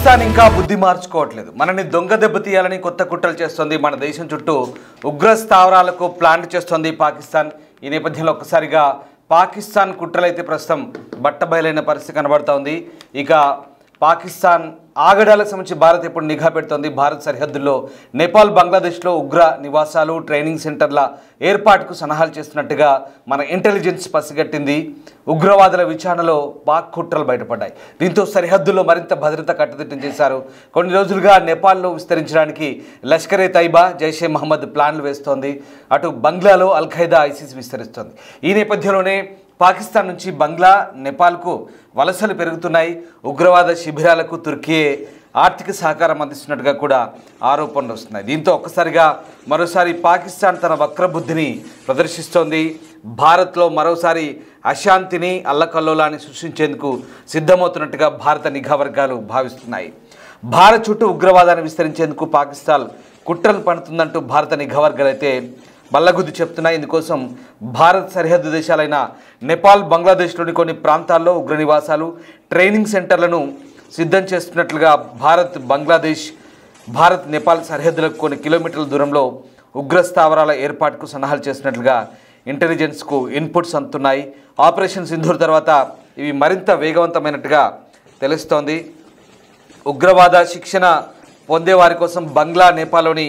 పాకిస్తాన్ ఇంకా బుద్ధి మార్చుకోవట్లేదు. మనని దొంగ దెబ్బతీయాలని కొత్త కుట్రలు చేస్తుంది. మన దేశం చుట్టూ ఉగ్ర స్థావరాలకు ప్లాన్ చేస్తుంది పాకిస్తాన్. ఈ నేపథ్యంలో ఒక్కసారిగా పాకిస్తాన్ కుట్రలైతే ప్రస్తుతం బట్టబయలైన పరిస్థితి కనబడుతోంది. ఇక పాకిస్తాన్ ఆగడాలకు సంబంధించి భారత్ ఇప్పుడు నిఘా పెడుతోంది. భారత్ సరిహద్దుల్లో నేపాల్, బంగ్లాదేశ్లో ఉగ్ర నివాసాలు, ట్రైనింగ్ సెంటర్ల ఏర్పాటుకు సన్నాహాలు చేస్తున్నట్టుగా మన ఇంటెలిజెన్స్ పసిగట్టింది. ఉగ్రవాదుల విచారణలో పాక్ కుట్రలు బయటపడ్డాయి. దీంతో సరిహద్దుల్లో మరింత భద్రత కట్టుదిట్టం చేశారు. కొన్ని రోజులుగా నేపాల్లో విస్తరించడానికి లష్కరే తైబా, జైషే మహమ్మద్ ప్లాన్లు వేస్తోంది. అటు బంగ్లాలో అల్-ఖైదా, ఐసిస్ విస్తరిస్తోంది. ఈ నేపథ్యంలోనే పాకిస్తాన్ నుంచి బంగ్లా, నేపాల్కు వలసలు పెరుగుతున్నాయి. ఉగ్రవాద శిబిరాలకు తుర్కీ ఆర్థిక సహకారం అందిస్తున్నట్టుగా కూడా ఆరోపణలు వస్తున్నాయి. దీంతో ఒక్కసారిగా మరోసారి పాకిస్తాన్ తన వక్రబుద్ధిని ప్రదర్శిస్తోంది. భారత్లో మరోసారి అశాంతిని, అల్లకల్లోలాన్ని సృష్టించేందుకు సిద్ధమవుతున్నట్టుగా భారత నిఘా వర్గాలు భావిస్తున్నాయి. భారత్ చుట్టూ ఉగ్రవాదాన్ని విస్తరించేందుకు పాకిస్తాన్ కుట్రలు పడుతుందంటూ భారత నిఘా వర్గాలు అయితే బల్లగుద్ది చెప్తున్నాయి. ఇందుకోసం భారత్ సరిహద్దు దేశాలైన నేపాల్, బంగ్లాదేశ్లోని కొన్ని ప్రాంతాల్లో ఉగ్ర నివాసాలు, ట్రైనింగ్ సెంటర్లను సిద్ధం చేస్తున్నట్లుగా భారత్ నేపాల్ సరిహద్దులకు కొన్ని కిలోమీటర్ల దూరంలో ఉగ్ర స్థావరాల ఏర్పాటుకు సన్నాహాలు చేస్తున్నట్లుగా ఇంటెలిజెన్స్కు ఇన్పుట్స్ అందుతున్నాయి. ఆపరేషన్ సింధూర్ తర్వాత ఇవి మరింత వేగవంతమైనట్టుగా తెలుస్తోంది. ఉగ్రవాద శిక్షణ పొందే వారి కోసం బంగ్లా, నేపాల్లోని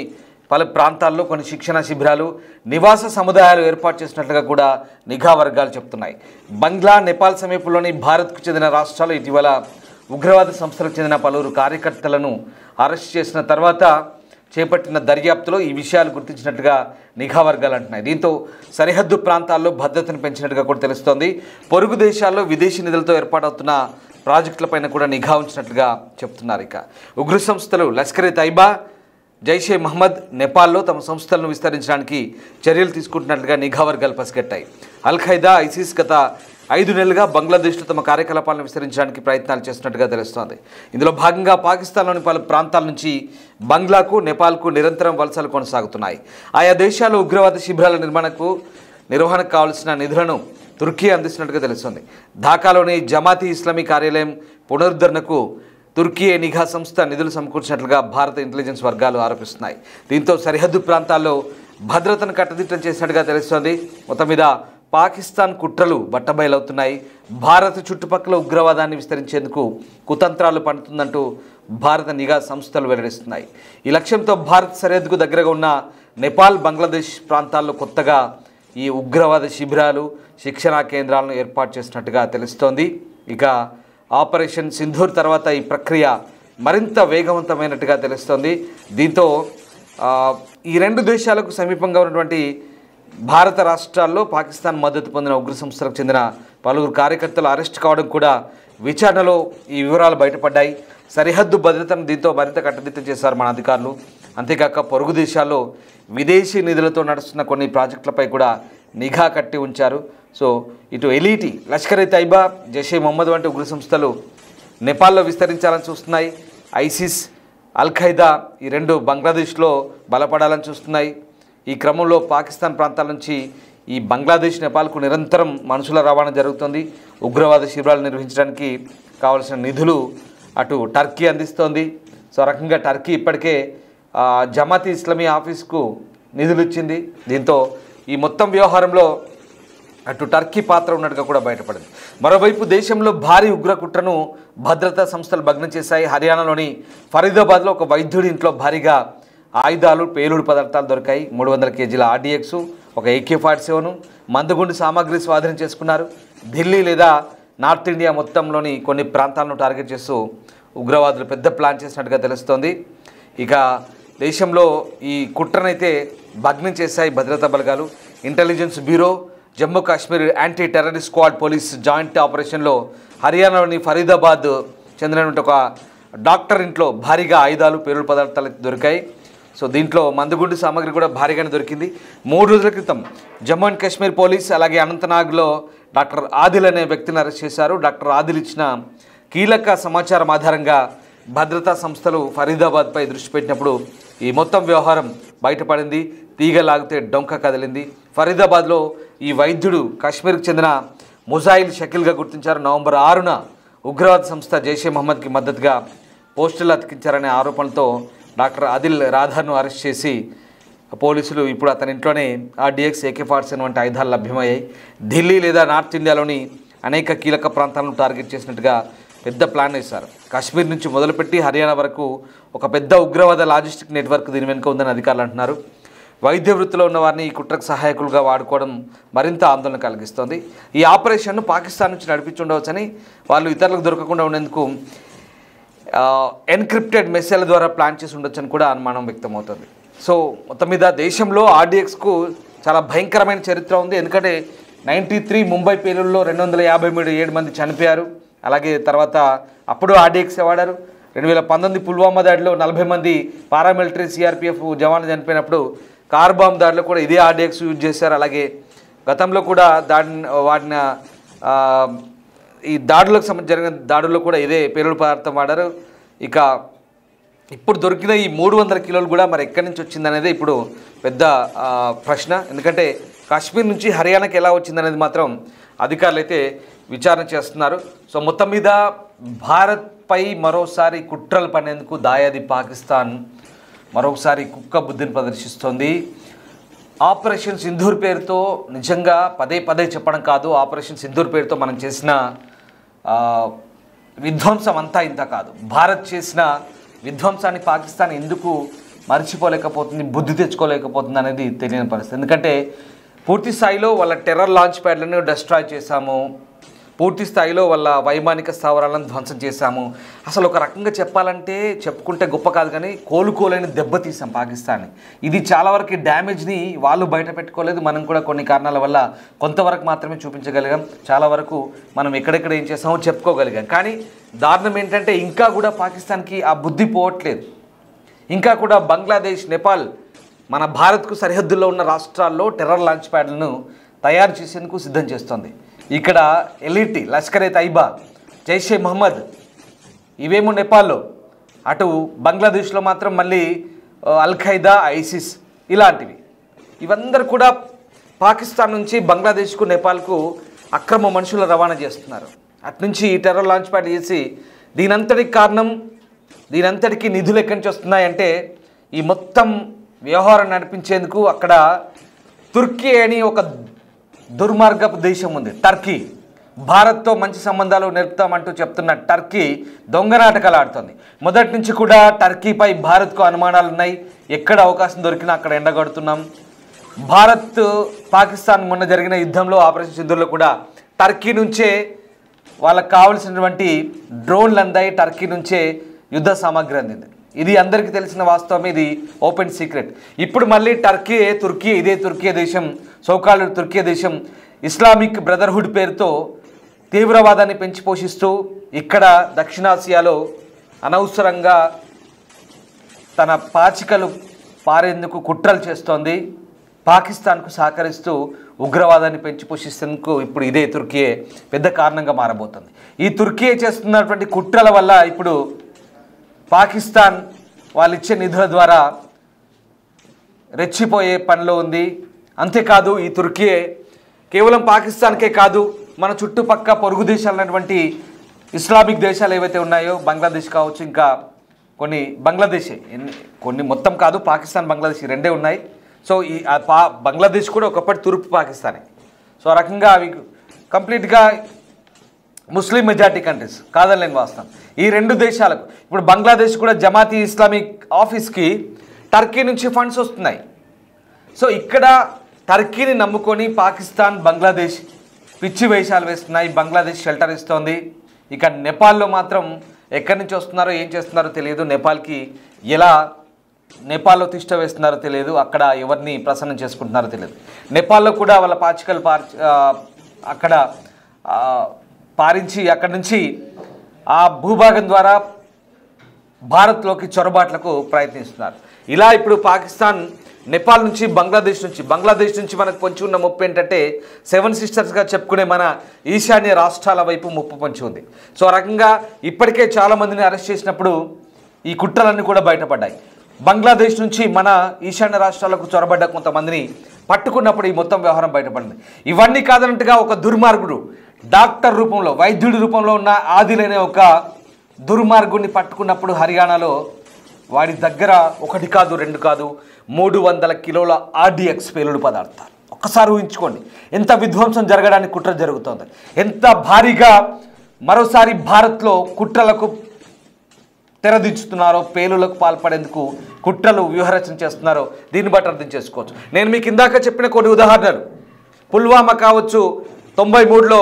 పలు ప్రాంతాల్లో కొన్ని శిక్షణ శిబిరాలు, నివాస సముదాయాలు ఏర్పాటు చేసినట్లుగా కూడా నిఘా వర్గాలు చెప్తున్నాయి. బంగ్లా, నేపాల్ సమీపంలోని భారత్కు చెందిన రాష్ట్రాలు ఇటీవల ఉగ్రవాద సంస్థలకు చెందిన పలువురు కార్యకర్తలను అరెస్ట్ చేసిన తర్వాత చేపట్టిన దర్యాప్తులో ఈ విషయాలు గుర్తించినట్టుగా నిఘా వర్గాలు అంటున్నాయి. దీంతో సరిహద్దు ప్రాంతాల్లో భద్రతను పెంచినట్టుగా కూడా తెలుస్తోంది. పొరుగు దేశాల్లో విదేశీ నిధులతో ఏర్పాటవుతున్న ప్రాజెక్టులపైన కూడా నిఘా ఉంచినట్లుగా చెప్తున్నారు. ఇక ఉగ్ర సంస్థలు లష్కరే తైబా, జైషే మహమ్మద్ నేపాల్లో తమ సంస్థలను విస్తరించడానికి చర్యలు తీసుకుంటున్నట్లుగా నిఘా వర్గాలు పసిగట్టాయి. అల్-ఖైదా, ఐసిస్ గత 5 నెలలుగా బంగ్లాదేశ్లో తమ కార్యకలాపాలను విస్తరించడానికి ప్రయత్నాలు చేస్తున్నట్టుగా తెలుస్తోంది. ఇందులో భాగంగా పాకిస్తాన్లోని పలు ప్రాంతాల నుంచి బంగ్లాకు, నేపాల్కు నిరంతరం వలసలు కొనసాగుతున్నాయి. ఆయా దేశాల్లో ఉగ్రవాద శిబిరాల నిర్వహణకు కావాల్సిన నిధులను తుర్కీ అందిస్తున్నట్టుగా తెలుస్తోంది. ఢాకాలోని జమాతీ ఇస్లామీ కార్యాలయం పునరుద్ధరణకు తుర్కీ నిఘా సంస్థ నిధులు సమకూర్చినట్లుగా భారత ఇంటెలిజెన్స్ వర్గాలు ఆరోపిస్తున్నాయి. దీంతో సరిహద్దు ప్రాంతాల్లో భద్రతను కట్టుదిట్టం చేసినట్టుగా తెలుస్తోంది. మొత్తం మీద పాకిస్తాన్ కుట్రలు బట్టబయలవుతున్నాయి. భారత్ చుట్టుపక్కల ఉగ్రవాదాన్ని విస్తరించేందుకు కుతంత్రాలు పన్నుతుందంటూ భారత నిఘా సంస్థలు వెల్లడిస్తున్నాయి. ఈ లక్ష్యంతో భారత్ సరిహద్దుకు దగ్గరగా ఉన్న నేపాల్, బంగ్లాదేశ్ ప్రాంతాల్లో కొత్తగా ఈ ఉగ్రవాద శిబిరాలు, శిక్షణా కేంద్రాలను ఏర్పాటు చేసినట్టుగా తెలుస్తోంది. ఇక ఆపరేషన్ సింధూర్ తర్వాత ఈ ప్రక్రియ మరింత వేగవంతమైనట్టుగా తెలుస్తోంది. దీంతో ఈ రెండు దేశాలకు సమీపంగా ఉన్నటువంటి భారత రాష్ట్రాల్లో పాకిస్తాన్ మద్దతు పొందిన ఉగ్ర సంస్థలకు చెందిన పలువురు కార్యకర్తలు అరెస్ట్ కావడం కూడా విచారణలో ఈ వివరాలు బయటపడ్డాయి. సరిహద్దు భద్రతను దీంతో మరింత కట్టుదిట్టం చేశారు మన అధికారులు. అంతేకాక పొరుగు దేశాల్లో విదేశీ నిధులతో నడుస్తున్న కొన్ని ప్రాజెక్టులపై కూడా నిఘా కట్టి ఉంచారు. సో ఇటు ఎలీటి, లష్కరే తైబా, జైషే మహమ్మద్ వంటి ఉగ్ర సంస్థలు నేపాల్లో విస్తరించాలని చూస్తున్నాయి. ఐసిస్, అల్-ఖైదా ఈ రెండు బంగ్లాదేశ్లో బలపడాలని చూస్తున్నాయి. ఈ క్రమంలో పాకిస్తాన్ ప్రాంతాల నుంచి ఈ బంగ్లాదేశ్, నేపాల్కు నిరంతరం మనుషుల రవాణా జరుగుతుంది. ఉగ్రవాద శిబిరాలు నిర్వహించడానికి కావాల్సిన నిధులు అటు టర్కీ అందిస్తోంది. సో ఆ రకంగా టర్కీ ఇప్పటికే జమాతీ ఇస్లామీ ఆఫీస్కు నిధులు ఇచ్చింది. దీంతో ఈ మొత్తం వ్యవహారంలో అటు టర్కీ పాత్ర ఉన్నట్టుగా కూడా బయటపడింది. మరోవైపు దేశంలో భారీ ఉగ్ర కుట్రను భద్రతా సంస్థలు భగ్నం చేశాయి. హర్యానాలోని ఫరీదాబాద్లో ఒక వైద్యుడి ఇంట్లో భారీగా ఆయుధాలు, పేలుడు పదార్థాలు దొరికాయి. 300 కేజీల ఆర్డీఎక్స్, ఒక AK-47, మందుగుండు సామాగ్రి స్వాధీనం చేసుకున్నారు. ఢిల్లీ లేదా నార్త్ ఇండియా మొత్తంలోని కొన్ని ప్రాంతాలను టార్గెట్ చేస్తూ ఉగ్రవాదులు పెద్ద ప్లాన్ చేసినట్టుగా తెలుస్తోంది. ఇక దేశంలో ఈ కుట్రనైతే భగ్నం చేశాయి భద్రతా బలగాలు. Intelligence bureau, Jammu Kashmir anti terrorist squad police joint ఆపరేషన్లో హర్యానాలోని ఫరీదాబాద్ చెందినటువంటి ఒక డాక్టర్ ఇంట్లో భారీగా ఆయుధాలు, పేలుడు పదార్థాలు దొరికాయి. సో దీంట్లో మందుగుండు సామాగ్రి కూడా భారీగానే దొరికింది. 3 రోజుల క్రితం జమ్మూ అండ్ కాశ్మీర్ పోలీస్ అలాగే అనంతనాగ్లో డాక్టర్ ఆదిల్ అనే వ్యక్తిని అరెస్ట్ చేశారు. డాక్టర్ ఆదిల్ ఇచ్చిన కీలక సమాచారం ఆధారంగా భద్రతా సంస్థలు ఫరీదాబాద్పై దృష్టి పెట్టినప్పుడు ఈ మొత్తం వ్యవహారం బయటపడింది. తీగ లాగితే డొంక కదిలింది. ఫరీదాబాద్లో ఈ వైద్యుడు కాశ్మీర్కు చెందిన ముజాయిల్ షకీల్గా గుర్తించారు. నవంబర్ 6న ఉగ్రవాద సంస్థ జైషే మహమ్మద్కి మద్దతుగా పోస్టులు అతికించారనే ఆరోపణలతో డాక్టర్ ఆదిల్ రాధాను అరెస్ట్ చేసి పోలీసులు ఇప్పుడు అతని ఇంట్లోనే RDX AK-47 వంటి ఆయుధాలు లభ్యమయ్యాయి. ఢిల్లీ లేదా నార్త్ ఇండియాలోని అనేక కీలక ప్రాంతాలను టార్గెట్ చేసినట్టుగా పెద్ద ప్లాన్ వేశారు. కాశ్మీర్ నుంచి మొదలుపెట్టి హర్యానా వరకు ఒక పెద్ద ఉగ్రవాద లాజిస్టిక్ నెట్వర్క్ దీని వెనుక ఉందని అధికారులు అంటున్నారు. వైద్య వృత్తిలో ఉన్న వారిని ఈ కుట్రకు సహాయకులుగా వాడుకోవడం మరింత ఆందోళన కలిగిస్తోంది. ఈ ఆపరేషన్ను పాకిస్తాన్ నుంచి నడిపించుండవచ్చని, వాళ్ళు ఇతరులకు దొరకకుండా ఉండేందుకు ఎన్క్రిప్టెడ్ మెసేజ్ల ద్వారా ప్లాన్ చేసి ఉండొచ్చని కూడా అనుమానం వ్యక్తమవుతుంది. సో మొత్తం మీద దేశంలో RDXకు చాలా భయంకరమైన చరిత్ర ఉంది. ఎందుకంటే 93 ముంబై పేలుల్లో 257 మంది చనిపోయారు. అలాగే తర్వాత అప్పుడు RDX వాడారు. 2019 పుల్వామా దాడిలో 40 మంది పారామిలిటరీ CRPF జవాన్లు చనిపోయినప్పుడు కార్ బాంబ్ దాడిలో కూడా ఇదే RDX యూజ్ చేశారు. అలాగే గతంలో కూడా వాడిన ఈ దాడులకు జరిగిన దాడుల్లో కూడా ఇదే పేలుడు పదార్థం వాడారు. ఇక ఇప్పుడు దొరికిన ఈ 300 కిలోలు కూడా మరి ఎక్కడి నుంచి వచ్చిందనేది ఇప్పుడు పెద్ద ప్రశ్న. ఎందుకంటే కాశ్మీర్ నుంచి హర్యానాకి ఎలా వచ్చిందనేది మాత్రం అధికారులు అయితే విచారణ చేస్తున్నారు. సో మొత్తం మీద భారత్పై మరోసారి కుట్రలు పనేందుకు దాయాది పాకిస్తాన్ మరొకసారి కుక్క బుద్ధిని ప్రదర్శిస్తోంది. ఆపరేషన్ సింధూర్ పేరుతో నిజంగా పదే పదే చెప్పడం కాదు, ఆపరేషన్ సింధూర్ పేరుతో మనం చేసిన విధ్వంసం అంతా ఇంత కాదు. భారత్ చేసిన విధ్వంసాన్ని పాకిస్తాన్ ఎందుకు మర్చిపోలేకపోతుంది, బుద్ధి తెచ్చుకోలేకపోతుంది అనేది తెలియని పరిస్థితి. ఎందుకంటే పూర్తి స్థాయిలో వాళ్ళ టెర్రర్ లాంచ్ ప్యాడ్లను డిస్ట్రాయ్ చేశాము, పూర్తి స్థాయిలో వాళ్ళ వైమానిక స్థావరాలను ధ్వంసం చేశాము. అసలు ఒక రకంగా చెప్పాలంటే చెప్పుకుంటే గొప్ప కాదు, కానీ కోలుకోలేని దెబ్బతీసాం పాకిస్తాన్ని. ఇది చాలా వరకు డ్యామేజ్ని వాళ్ళు బయట పెట్టుకోలేదు, మనం కూడా కొన్ని కారణాల వల్ల కొంతవరకు మాత్రమే చూపించగలిగాం. చాలా వరకు మనం ఎక్కడెక్కడ ఏం చేసామో చెప్పుకోగలిగాం. కానీ దారుణం ఏంటంటే ఇంకా కూడా పాకిస్తాన్కి ఆ బుద్ధి పోవట్లేదు. ఇంకా కూడా బంగ్లాదేశ్, నేపాల్, మన భారత్కు సరిహద్దుల్లో ఉన్న రాష్ట్రాల్లో టెర్రర్ లాంచ్ ప్యాడ్లను తయారు చేసేందుకు సిద్ధం చేస్తోంది. ఇక్కడ LET, లష్కర్-e-తైబా, జైషే మహమ్మద్ ఇవేమో నేపాల్లో, అటు బంగ్లాదేశ్లో మాత్రం మళ్ళీ అల్-ఖైదా, ISIS ఇలాంటివి. ఇవందరూ కూడా పాకిస్తాన్ నుంచి బంగ్లాదేశ్కు, నేపాల్కు అక్రమ మనుషుల రవాణా చేస్తున్నారు. అటు నుంచి టెర్రర్ లాంచ్ ప్యాడ్ చేసి దీనంతటికి కారణం, దీనంతటికి నిధులు ఎక్కడి నుంచి వస్తున్నాయంటే ఈ మొత్తం వ్యవహారం నడిపించేందుకు అక్కడ తుర్కీ అని ఒక దుర్మార్గపు దేశం ఉంది, టర్కీ. భారత్తో మంచి సంబంధాలు నేర్పుతామంటూ చెప్తున్న టర్కీ దొంగ నాటకాలు ఆడుతుంది. మొదటి నుంచి కూడా టర్కీపై భారత్కు అనుమానాలు ఉన్నాయి. ఎక్కడ అవకాశం దొరికినా అక్కడ ఎండగడుతున్నాం. భారత్ పాకిస్తాన్ మొన్న జరిగిన యుద్ధంలో ఆపరేషన్ సింధూర్లో కూడా టర్కీ నుంచే వాళ్ళకు కావలసినటువంటి డ్రోన్లు అందాయి, టర్కీ నుంచే యుద్ధ సామాగ్రి అందింది. ఇది అందరికీ తెలిసిన వాస్తవం, ఇది ఓపెన్ సీక్రెట్. ఇప్పుడు మళ్ళీ తుర్కీ ఇదే తుర్కీ దేశం, సోకాల్డ్ తుర్కీ దేశం ఇస్లామిక్ బ్రదర్హుడ్ పేరుతో తీవ్రవాదాన్ని పెంచి పోషిస్తూ ఇక్కడ దక్షిణాసియాలో అనవసరంగా తన పాచికలు పారేందుకు కుట్రలు చేస్తోంది. పాకిస్తాన్కు సహకరిస్తూ ఉగ్రవాదాన్ని పెంచి పోషిస్తేందుకు ఇప్పుడు ఇదే తుర్కీ పెద్ద కారణంగా మారబోతుంది. ఈ తుర్కీ చేస్తున్నటువంటి కుట్రల వల్ల ఇప్పుడు పాకిస్తాన్ వాళ్ళు ఇచ్చే నిధుల ద్వారా రెచ్చిపోయే పనిలో ఉంది. అంతేకాదు ఈ తుర్కీ కేవలం పాకిస్తాన్కే కాదు, మన చుట్టుపక్క పొరుగు దేశాలైనటువంటి ఇస్లామిక్ దేశాలు ఏవైతే ఉన్నాయో, బంగ్లాదేశ్ కావచ్చు, ఇంకా కొన్ని మొత్తం కాదు, పాకిస్తాన్, బంగ్లాదేశ్ రెండే ఉన్నాయి. సో ఈ బంగ్లాదేశ్ కూడా ఒకప్పటి తూర్పు పాకిస్తానే. సో ఆ రకంగా అవి కంప్లీట్గా ముస్లిం మెజార్టీ కంట్రీస్, కాదనలేని వాస్తవం. ఈ రెండు దేశాలకు ఇప్పుడు బంగ్లాదేశ్ కూడా జమాతీ ఇస్లామిక్ ఆఫీస్కి టర్కీ నుంచి ఫండ్స్ వస్తున్నాయి. సో ఇక్కడ టర్కీని నమ్ముకొని పాకిస్తాన్, బంగ్లాదేశ్ పిచ్చి వేషాలు వేస్తున్నాయి. బంగ్లాదేశ్ షెల్టర్ ఇస్తోంది. ఇక నేపాల్లో మాత్రం ఎక్కడి నుంచి వస్తున్నారో, ఏం చేస్తున్నారో తెలియదు. నేపాల్లో తిష్ట వేస్తున్నారో తెలియదు. అక్కడ ఎవరిని ప్రసన్నం చేసుకుంటున్నారో తెలియదు. నేపాల్లో కూడా వాళ్ళ పాచికలు అక్కడ పారించి అక్కడి నుంచి ఆ భూభాగం ద్వారా భారత్లోకి చొరబాట్లకు ప్రయత్నిస్తున్నారు. ఇలా ఇప్పుడు పాకిస్తాన్ నేపాల్ నుంచి, బంగ్లాదేశ్ నుంచి మనకు పొంచి ఉన్న ముప్పు ఏంటంటే 7 సిస్టర్స్గా చెప్పుకునే మన ఈశాన్య రాష్ట్రాల వైపు ముప్పు పొంచి ఉంది. సో ఆ రకంగా ఇప్పటికే చాలామందిని అరెస్ట్ చేసినప్పుడు ఈ కుట్రలన్నీ కూడా బయటపడ్డాయి. బంగ్లాదేశ్ నుంచి మన ఈశాన్య రాష్ట్రాలకు చొరబడ్డ కొంతమందిని పట్టుకున్నప్పుడు ఈ మొత్తం వ్యవహారం బయటపడింది. ఇవన్నీ కాదన్నట్టుగా ఒక దుర్మార్గుడు డాక్టర్ రూపంలో, వైద్యుడి రూపంలో ఉన్న ఆదిల్ అనే ఒక దుర్మార్గుని పట్టుకున్నప్పుడు హర్యానాలో వాడి దగ్గర 1 కాదు 2 కాదు 300 కిలోల ఆర్డిఎక్స్ పేలుడు పదార్థాలు. ఒక్కసారి ఊహించుకోండి ఎంత విధ్వంసం జరగడానికి కుట్ర జరుగుతోంది, ఎంత భారీగా మరోసారి భారత్లో కుట్రలకు తెరదించుతున్నారో, పేలులకు పాల్పడేందుకు కుట్రలు వ్యూహరచన చేస్తున్నారో దీన్ని బట్టి అర్థం చేసుకోవచ్చు. నేను మీకు ఇందాక చెప్పిన కొన్ని ఉదాహరణలు, పుల్వామా కావచ్చు, 93లో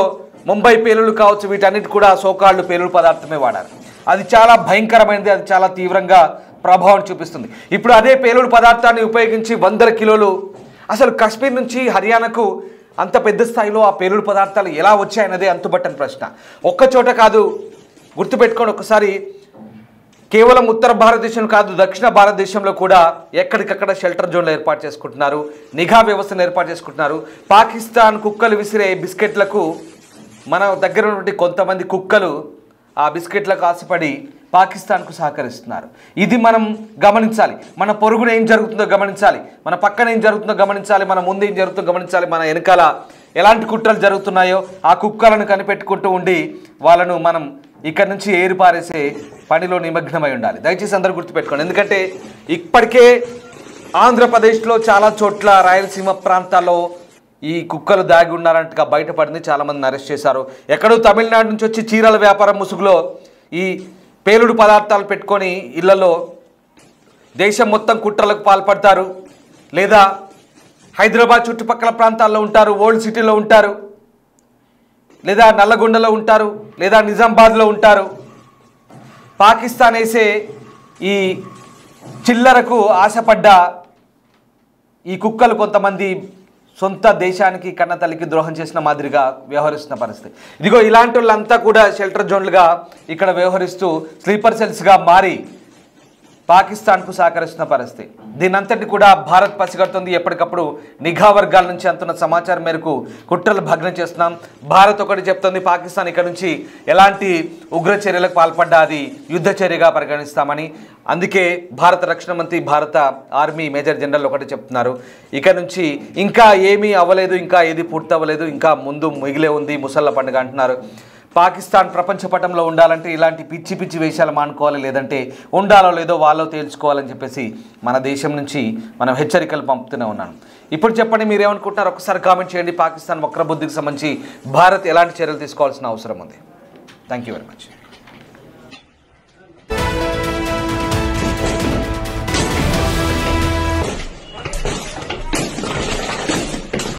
ముంబై పేలులు కావచ్చు, వీటన్నిటి కూడా సోకాళ్ళు పేలుడు పదార్థమే వాడారు. అది చాలా భయంకరమైనది, అది చాలా తీవ్రంగా ప్రభావం చూపిస్తుంది. ఇప్పుడు అదే పేలుడు పదార్థాన్ని ఉపయోగించి 100 కిలోలు, అసలు కాశ్మీర్ నుంచి హర్యానాకు అంత పెద్ద స్థాయిలో ఆ పేలుడు పదార్థాలు ఎలా వచ్చాయన్నదే అంతుబట్టని ప్రశ్న. ఒక్కచోట కాదు, గుర్తుపెట్టుకోండి ఒకసారి, కేవలం ఉత్తర భారతదేశం కాదు దక్షిణ భారతదేశంలో కూడా ఎక్కడికక్కడ షెల్టర్ జోన్లు ఏర్పాటు చేసుకుంటున్నారు, నిఘా వ్యవస్థను ఏర్పాటు చేసుకుంటున్నారు. పాకిస్తాన్ కుక్కలు విసిరే బిస్కెట్లకు మన దగ్గర ఉన్నటువంటి కొంతమంది కుక్కలు ఆ బిస్కెట్లకు ఆశపడి పాకిస్తాన్కు సహకరిస్తున్నారు. ఇది మనం గమనించాలి. మన పొరుగున ఏం జరుగుతుందో గమనించాలి, మన పక్కన ఏం జరుగుతుందో గమనించాలి, మన ముందు ఏం జరుగుతుందో గమనించాలి, మన వెనకాల ఎలాంటి కుట్రలు జరుగుతున్నాయో ఆ కుక్కలను కనిపెట్టుకుంటూ ఉండి వాళ్ళను మనం ఇక్కడ నుంచి ఏరిపారేసే పనిలో నిమగ్నమై ఉండాలి. దయచేసి అందరూ గుర్తుపెట్టుకోండి. ఎందుకంటే ఇప్పటికే ఆంధ్రప్రదేశ్లో చాలా చోట్ల, రాయలసీమ ప్రాంతాల్లో ఈ కుక్కలు దాగి ఉన్నారంటగా బయటపడింది. చాలామందిని అరెస్ట్ చేశారు. ఎక్కడో తమిళనాడు నుంచి వచ్చి చీరల వ్యాపారం ముసుగులో ఈ పేలుడు పదార్థాలు పెట్టుకొని ఇళ్లలో దేశం మొత్తం కుట్రలకు పాల్పడతారు, లేదా హైదరాబాద్ చుట్టుపక్కల ప్రాంతాల్లో ఉంటారు, ఓల్డ్ సిటీలో ఉంటారు, లేదా నల్లగొండలో ఉంటారు, లేదా నిజామాబాద్లో ఉంటారు. పాకిస్తాన్ వేసే ఈ చిల్లరకు ఆశపడ్డ ఈ కుక్కలు కొంతమంది సొంత దేశానికి కన్న తల్లికి ద్రోహం చేసిన మాదిరిగా వ్యవహరిస్తున్న పరిస్థితి. ఇదిగో ఇలాంటి వాళ్ళంతా కూడా షెల్టర్ జోన్లుగా ఇక్కడ వ్యవహరిస్తూ స్లీపర్ సెల్స్గా మారి పాకిస్తాన్కు సహకరిస్తున్న పరిస్థితి. దీనంతటి కూడా భారత్ పసిగడుతుంది. ఎప్పటికప్పుడు నిఘా వర్గాల నుంచి అందుతున్న సమాచారం మేరకు కుట్రలు భగ్నం చేస్తున్నాం. భారత్ ఒకటి చెప్తుంది, పాకిస్తాన్ ఇక్కడ నుంచి ఎలాంటి ఉగ్ర చర్యలకు పాల్పడ్డా అది యుద్ధ చర్యగా పరిగణిస్తామని. అందుకే భారత రక్షణ మంత్రి, భారత ఆర్మీ మేజర్ జనరల్ ఒకటి చెప్తున్నారు, ఇక నుంచి ఇంకా ఏమీ అవ్వలేదు, ఇంకా ఏది పూర్తి అవ్వలేదు, ఇంకా ముందు మిగిలే ఉంది ముసళ్ళ పండుగ అంటున్నారు. పాకిస్తాన్ ప్రపంచ పటంలో ఉండాలంటే ఇలాంటి పిచ్చి పిచ్చి వేషాలు మానుకోవాలి, లేదంటే ఉండాలో లేదో వాళ్ళో తేల్చుకోవాలని చెప్పేసి మన దేశం నుంచి మనం హెచ్చరికలు పంపుతూనే ఉన్నాను. ఇప్పుడు చెప్పండి, మీరేమనుకుంటున్నారు? ఒకసారి కామెంట్ చేయండి. పాకిస్తాన్ వక్రబుద్ధికి సంబంధించి భారత్ ఎలాంటి చర్యలు తీసుకోవాల్సిన అవసరం ఉంది? Thank you very much.